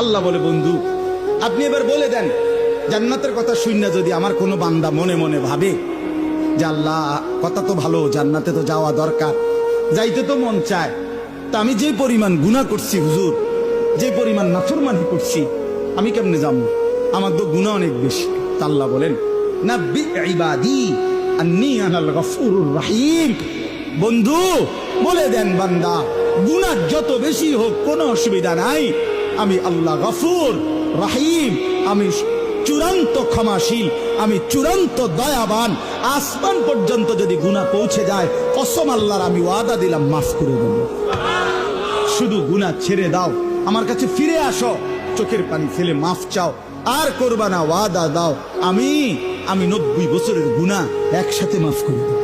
আল্লাহ বলে, বন্ধু আপনি এবার বলে দেন, জান্নাতের কথা শুননা যদি আমার কোনো বান্দা মনে মনে ভাবে যে আল্লাহ কথা তো ভালো, জান্নাতে তো যাওয়া দরকার, যাইতে তো মন চায়, তা আমি যে পরিমাণ গুনাহ করছি হুজুর, যে পরিমাণ নাফরমানি করছি, আমি কেমনে যাবো? আমার তো গুনাহ অনেক বেশি। তা আল্লাহ বলেন, নাব্বি ইবাদি আন্নী আনাল গফুরুর রহিম। বন্ধু বলে দেন, বান্দা গুনাহ যত বেশি হোক কোনো অসুবিধা নাই, আমি আল্লাহ গফুর রহিম, আমি চূড়ান্ত ক্ষমাশীল, আমি চূড়ান্ত দয়াবান। আসমান পর্যন্ত যদি গুনাহ পৌঁছে যায়, কসম আল্লাহর আমি ওয়াদা দিলাম মাফ করে দেব। শুধু গুনাহ ছেড়ে দাও, আমার কাছে ফিরে আসো, চোখের পানি ফেলে মাফ চাও, আর করবা না, ওয়াদা দাও আমি 90 বছরের গুনাহ একসাথে মাফ করে দেব।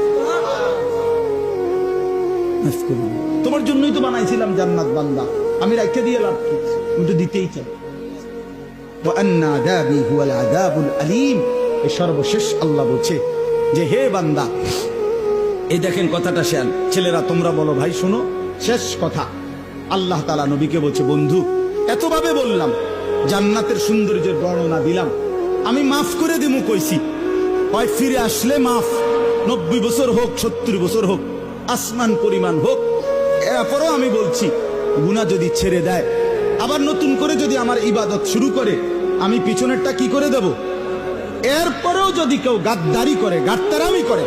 মাফ করে দেব, তোমার জন্যই তো বানাইছিলাম জান্নাত বান্দা, আমি রাইখা দিয়ে লাভ কি? তুমি তো দিতেই চাই। সর্বশেষ আল্লাহ বলছে যে হে বান্দা, এই দেখেন কথাটা শেয়ার, ছেলেরা তোমরা বলো ভাই শোনো, শেষ কথা আল্লাহ তাআলা নবীকে বলছে, বন্ধু এতভাবে বললাম, জান্নাতের সৌন্দর্যের বর্ণনা দিলাম, আমি মাফ করে দিমু কইছি, হয় ফিরে আসলে মাফ, 90 বছর হোক 70 বছর হোক, আসমান পরিমাণ হোক, এরপরও আমি বলছি গুনাহ যদি ছেড়ে দেয়, আবার নতুন করে যদি আমার ইবাদত শুরু করে, আমি পিছনেরটা কি করে দেব? এরপরেও যদি কেউ গাদ্দারি করে, গাদ্দারামি করে,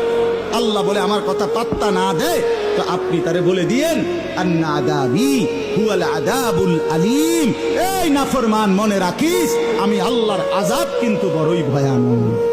আল্লাহ বলে আমার কথা পাত্তা না দেয়, তো আপনি তারে বলে দিয়েন আন্না আযাবি হুয়াল আযাবুল আলীম। এই নাফরমান মনে রাখিস, আমি আল্লাহর আযাব কিন্তু বড়ই ভয়ানক।